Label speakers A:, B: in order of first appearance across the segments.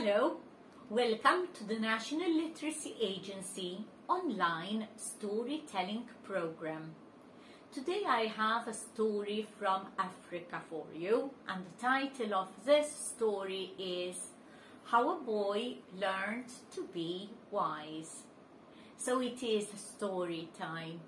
A: Hello, welcome to the National Literacy Agency online storytelling program. Today I have a story from Africa for you, and the title of this story is How a Boy Learned to Be Wise. So it is story time.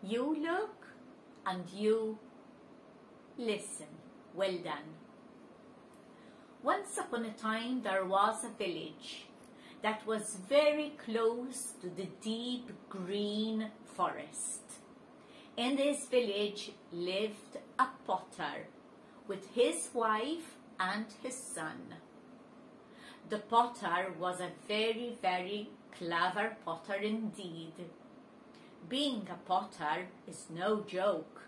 A: You look and you listen. Well done. Once upon a time there was a village that was very close to the deep green forest. In this village lived a potter with his wife and his son. The potter was a very, very clever potter indeed. Being a potter is no joke.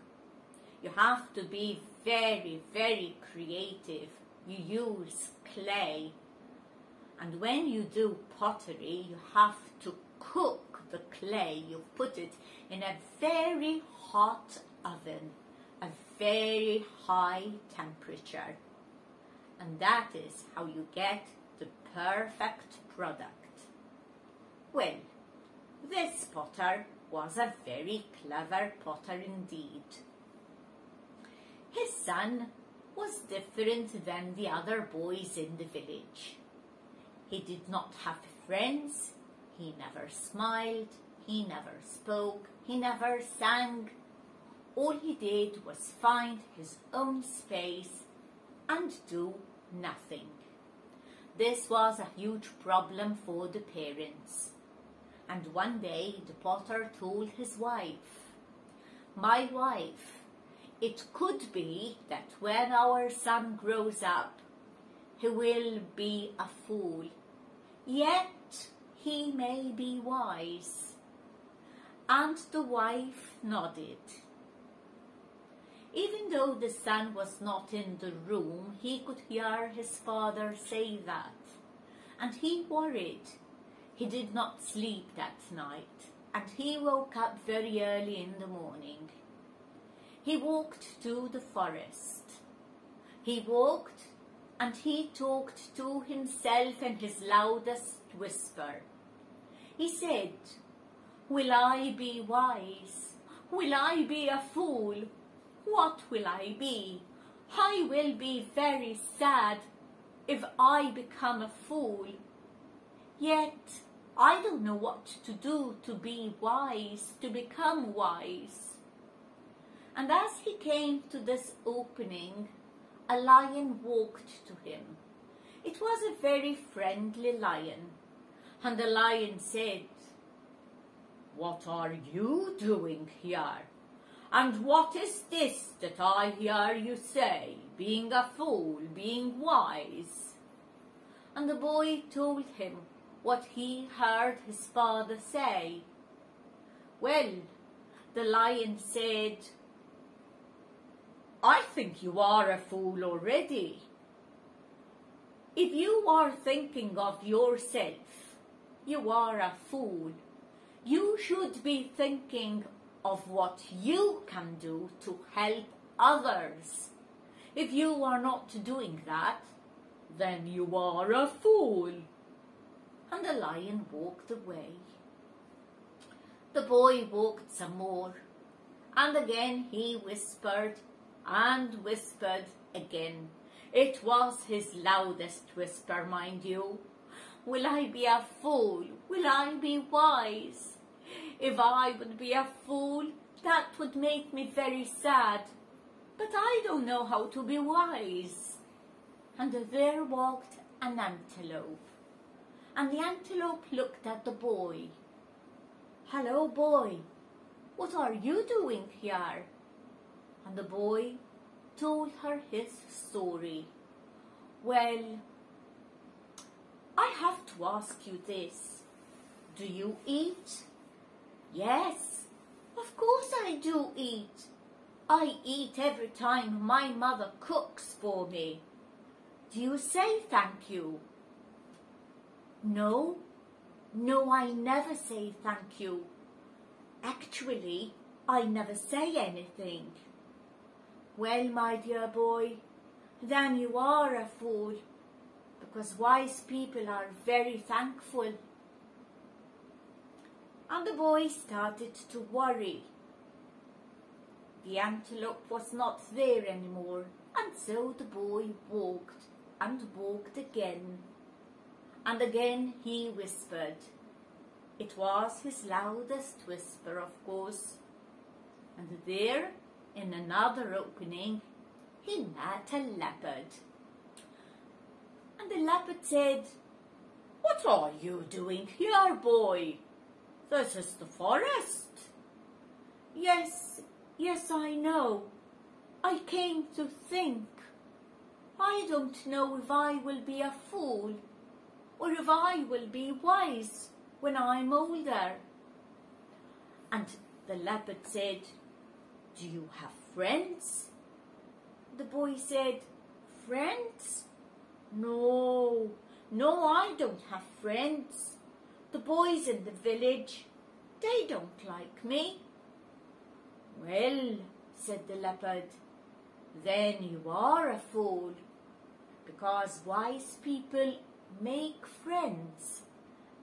A: You have to be very, very creative. You use clay, and when you do pottery you have to cook the clay. You put it in a very hot oven, a very high temperature, and that is how you get the perfect product. Well, this potter was a very clever potter indeed. His son was different than the other boys in the village. He did not have friends, he never smiled, he never spoke, he never sang. All he did was find his own space and do nothing. This was a huge problem for the parents. And one day the potter told his wife, "My wife, it could be that when our son grows up, he will be a fool, yet he may be wise." And the wife nodded. Even though the son was not in the room, he could hear his father say that, and he worried. He did not sleep that night, and he woke up very early in the morning. He walked to the forest. He walked and he talked to himself in his loudest whisper. He said, "Will I be wise? Will I be a fool? What will I be? I will be very sad if I become a fool. Yet I don't know what to do to be wise, to become wise." And as he came to this opening, a lion walked to him. It was a very friendly lion, and the lion said, "What are you doing here? And what is this that I hear you say, being a fool, being wise?" And the boy told him what he heard his father say. Well, the lion said, "I think you are a fool already. If you are thinking of yourself, you are a fool. You should be thinking of what you can do to help others. If you are not doing that, then you are a fool." And the lion walked away. The boy walked some more, and again he whispered and whispered again. It was his loudest whisper, mind you. "Will I be a fool? Will I be wise? If I would be a fool, that would make me very sad. But I don't know how to be wise." And there walked an antelope. And the antelope looked at the boy. "Hello, boy. What are you doing here?" And the boy told her his story. "Well, I have to ask you this. Do you eat?" "Yes, of course I do eat. I eat every time my mother cooks for me." "Do you say thank you?" No, I never say thank you. Actually, I never say anything." "Well, my dear boy, then you are a fool. because wise people are very thankful. And the boy started to worry. The antelope was not there anymore, and so the boy walked and walked again. And again he whispered. It was his loudest whisper, of course. And there, in another opening, he met a leopard. And the leopard said, "What are you doing here, boy? This is the forest." Yes, I know. I came to think. I don't know if I will be a fool or if I will be wise when I'm older. And the leopard said, "Do you have friends?" The boy said, "Friends? No, I don't have friends. The boys in the village, they don't like me." "Well," said the leopard, "then you are a fool, because wise people make friends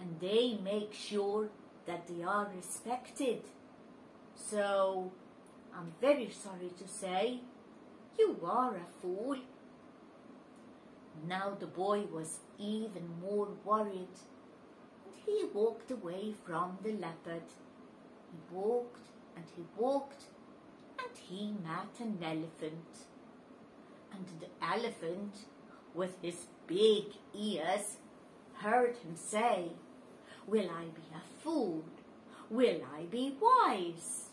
A: and they make sure that they are respected. So, I'm very sorry to say, you are a fool." Now the boy was even more worried, and he walked away from the leopard. He walked and he walked, and he met an elephant. And the elephant, with his big ears, heard him say, "Will I be a fool? Will I be wise?"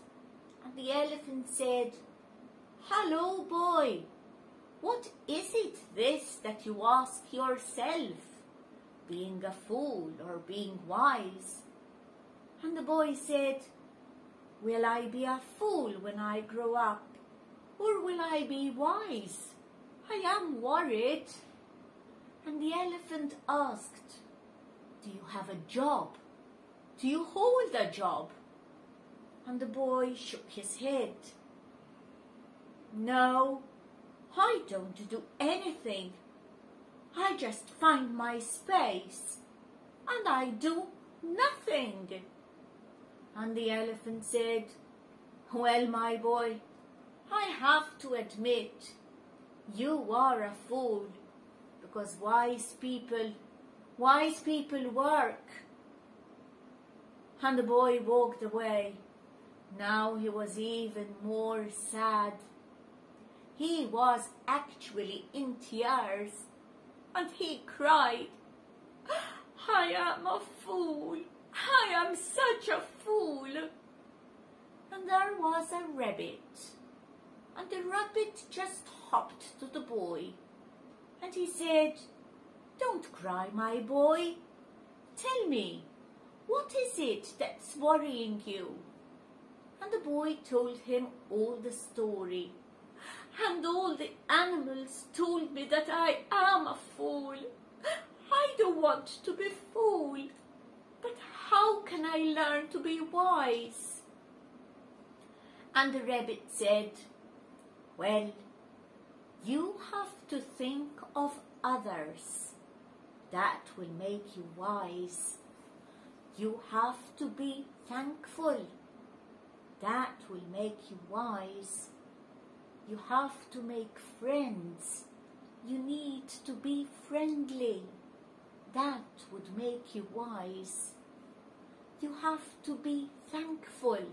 A: And the elephant said, "Hello, boy. What is it this that you ask yourself, being a fool or being wise?" And the boy said, "Will I be a fool when I grow up, or will I be wise? I am worried." And the elephant asked, "Do you have a job? Do you hold a job?" And the boy shook his head. "No, I don't do anything. I just find my space, and I do nothing." And the elephant said, "Well, my boy, I have to admit, you are a fool, because wise people work." And the boy walked away. Now he was even more sad. He was actually in tears, and he cried, "I am a fool. I am such a fool." And there was a rabbit, and the rabbit just hopped to the boy, and he said, "Don't cry, my boy. Tell me, what is it that's worrying you?" And the boy told him all the story. "And all the animals told me that I am a fool. I don't want to be fool. But how can I learn to be wise?" And the rabbit said, "Well, you have to think of others. That will make you wise. You have to be thankful. That will make you wise. You have to make friends. You need to be friendly. That would make you wise. You have to be thankful.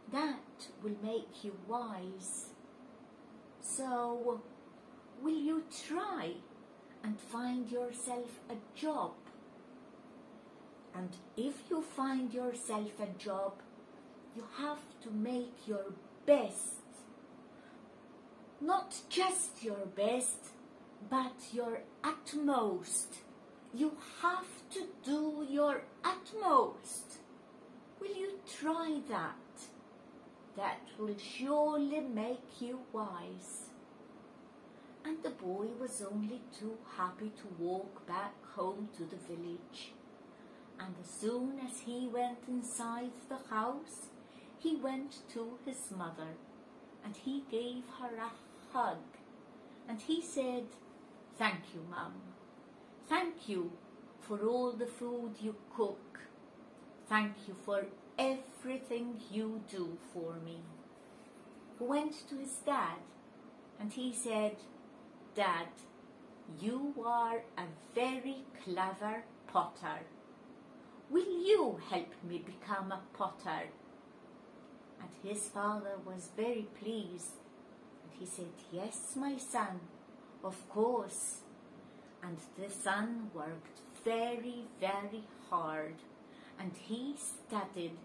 A: That will make you wise. So, will you try and find yourself a job? And if you find yourself a job, you have to make your best. Not just your best, but your utmost. You have to do your utmost. Will you try that? That will surely make you wise." And the boy was only too happy to walk back home to the village. And as soon as he went inside the house, he went to his mother, and he gave her a hug, and he said, "Thank you, Mum. Thank you for all the food you cook. Thank you for everything you do for me. He went to his dad and he said, Dad, you are a very clever potter. Will you help me become a potter? And his father was very pleased. And he said, yes, my son, of course. And the son worked very, very hard. And he studied.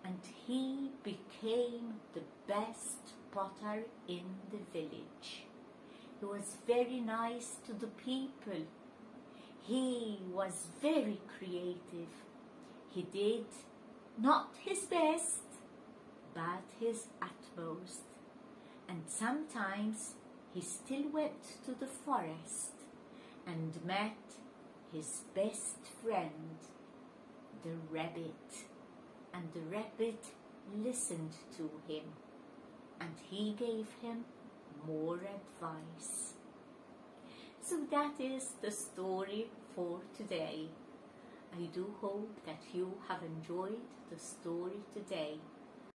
A: And he became the best potter in the village. He was very nice to the people. He was very creative. He did not his best, but his utmost. And sometimes he still went to the forest and met his best friend, the rabbit. And the rabbit listened to him, and he gave him more advice. So that is the story for today. I do hope that you have enjoyed the story today.